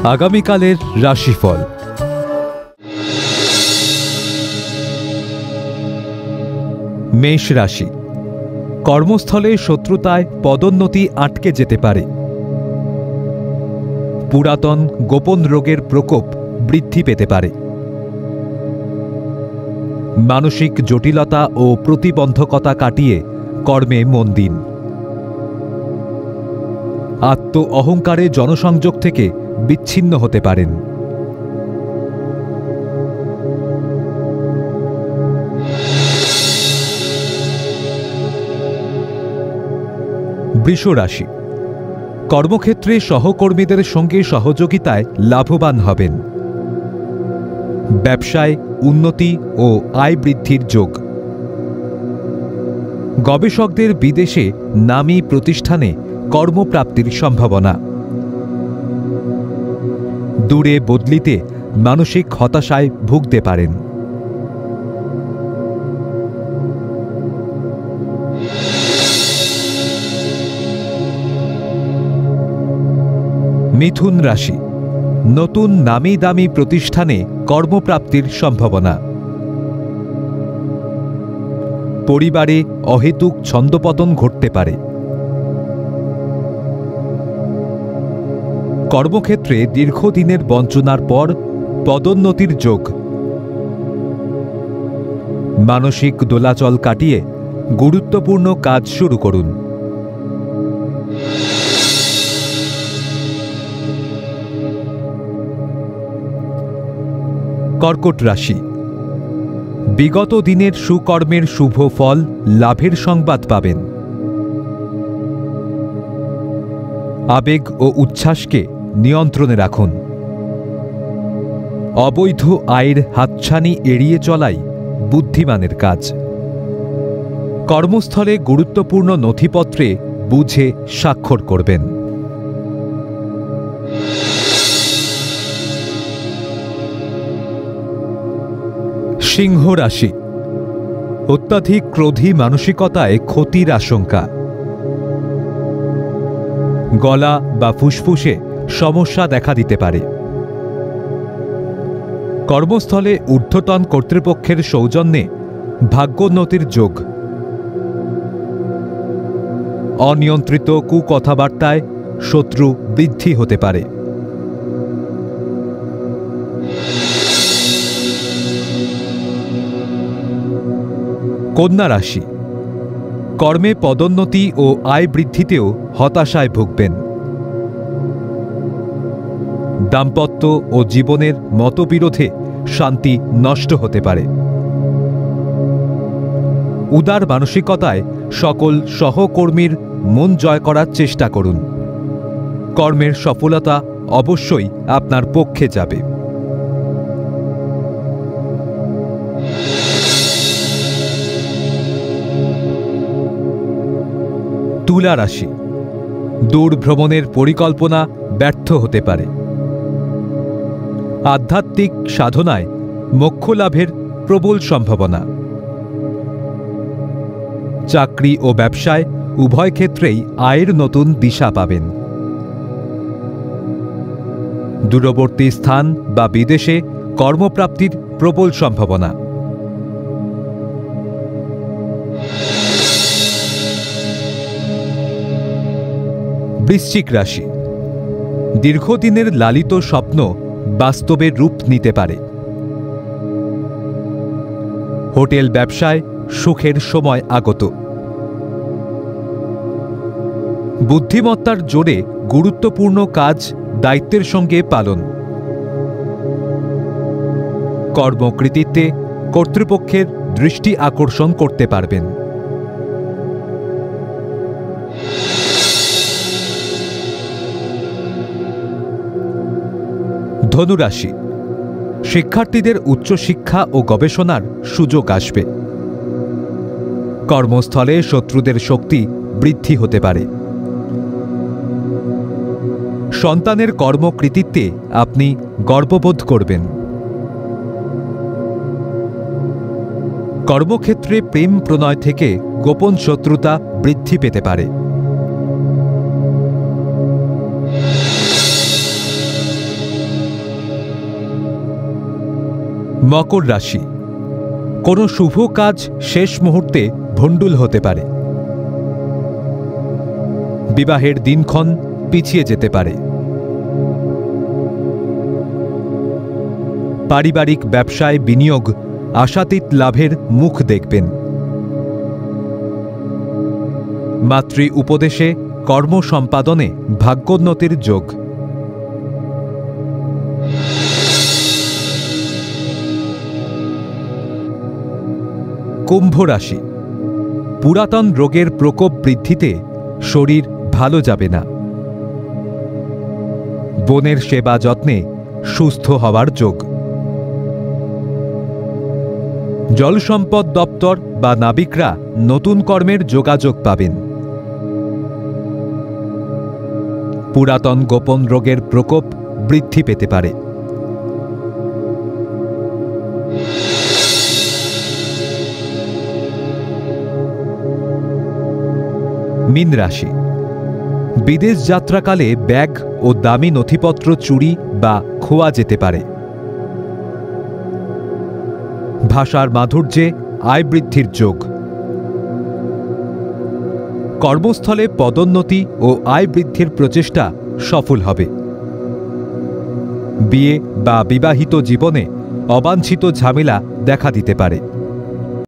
আগামীকালের রাশিফল। মেষ রাশি। কর্মস্থলে শত্রুতায় পদোন্নতি আটকে যেতে পারে। পুরাতন গোপন রোগের প্রকোপ বৃদ্ধি পেতে পারে। মানসিক জটিলতা ও প্রতিবন্ধকতা কাটিয়ে কর্মে মন দিন। আত্ম অহংকারে জনসংযোগ থেকে বিচ্ছিন্ন হতে পারেন। বৃষ রাশি। কর্মক্ষেত্রে সহকর্মীদের সঙ্গে সহযোগিতায় লাভবান হবেন। ব্যবসায় উন্নতি ও আয় বৃদ্ধির যোগ। গবেষকদের বিদেশে নামী প্রতিষ্ঠানে কর্মপ্রাপ্তির সম্ভাবনা। দূরে বদলিতে মানসিক হতাশায় ভুগতে পারেন। মিথুন রাশি। নতুন নামী দামি প্রতিষ্ঠানে কর্মপ্রাপ্তির সম্ভাবনা। পরিবারে অহেতুক ছন্দপতন ঘটতে পারে। কর্মক্ষেত্রে দীর্ঘদিনের বঞ্চনার পর পদোন্নতির যোগ। মানসিক দোলাচল কাটিয়ে গুরুত্বপূর্ণ কাজ শুরু করুন। কর্কট রাশি। বিগত দিনের সুকর্মের শুভ ফল লাভের সংবাদ পাবেন। আবেগ ও উচ্ছ্বাসকে নিয়ন্ত্রণে রাখুন। অবৈধ আয়ের হাতছানি এড়িয়ে চলাই বুদ্ধিমানের কাজ। কর্মস্থলে গুরুত্বপূর্ণ নথিপত্রে বুঝে স্বাক্ষর করবেন। সিংহ রাশি। অত্যাধিক ক্রোধী মানসিকতায় ক্ষতির আশঙ্কা। গলা বা ফুসফুসে সমস্যা দেখা দিতে পারে। কর্মস্থলে ঊর্ধ্বতন কর্তৃপক্ষের সৌজন্যে ভাগ্যোন্নতির যোগ। অনিয়ন্ত্রিত কুকথাবার্তায় শত্রু বৃদ্ধি হতে পারে। কন্যা রাশি। কর্মে পদোন্নতি ও আয় বৃদ্ধিতেও হতাশায় ভুগবেন। দাম্পত্য ও জীবনের মতবিরোধে শান্তি নষ্ট হতে পারে। উদার মানসিকতায় সকল সহকর্মীর মন জয় করার চেষ্টা করুন। কর্মের সফলতা অবশ্যই আপনার পক্ষে যাবে। তুলা রাশি। দূর ভ্রমণের পরিকল্পনা ব্যর্থ হতে পারে। আধ্যাত্মিক সাধনায় মোক্ষ লাভের প্রবল সম্ভাবনা। চাকরি ও ব্যবসায় উভয় ক্ষেত্রেই আয়ের নতুন দিশা পাবেন। দূরবর্তী স্থান বা বিদেশে কর্মপ্রাপ্তির প্রবল সম্ভাবনা। বৃশ্চিক রাশি। দীর্ঘদিনের লালিত স্বপ্ন বাস্তবের রূপ নিতে পারে। হোটেল ব্যবসায় সুখের সময় আগত। বুদ্ধিমত্তার জোরে গুরুত্বপূর্ণ কাজ দায়িত্বের সঙ্গে পালন। কর্মকৃতিত্বে কর্তৃপক্ষের দৃষ্টি আকর্ষণ করতে পারবেন। ধনুরাশি। শিক্ষার্থীদের উচ্চশিক্ষা ও গবেষণার সুযোগ আসবে। কর্মস্থলে শত্রুদের শক্তি বৃদ্ধি হতে পারে। সন্তানের কর্মকৃতিত্বে আপনি গর্ববোধ করবেন। কর্মক্ষেত্রে প্রেম প্রণয় থেকে গোপন শত্রুতা বৃদ্ধি পেতে পারে। মকর রাশি, কোনো শুভ কাজ শেষ মুহূর্তে ভণ্ডুল হতে পারে। বিবাহের দিনক্ষণ পিছিয়ে যেতে পারে। পারিবারিক ব্যবসায় বিনিয়োগ আশাতীত লাভের মুখ দেখবেন। মাতৃ উপদেশে কর্ম সম্পাদনে ভাগ্যোন্নতির যোগ। কুম্ভ রাশি, পুরাতন রোগের প্রকোপ বৃদ্ধিতে শরীর ভালো যাবে না। বনের সেবা যত্নে সুস্থ হওয়ার যোগ। জলসম্পদ দপ্তর বা নাবিকরা নতুন কর্মের যোগাযোগ পাবেন। পুরাতন গোপন রোগের প্রকোপ বৃদ্ধি পেতে পারে। মীন রাশি, বিদেশ যাত্রাকালে ব্যাগ ও দামি নথিপত্র চুরি বা খোয়া যেতে পারে। ভাষার মাধুর্যে আয় বৃদ্ধির যোগ। কর্মস্থলে পদোন্নতি ও আয় বৃদ্ধির প্রচেষ্টা সফল হবে। বিয়ে বা বিবাহিত জীবনে অবাঞ্ছিত ঝামেলা দেখা দিতে পারে।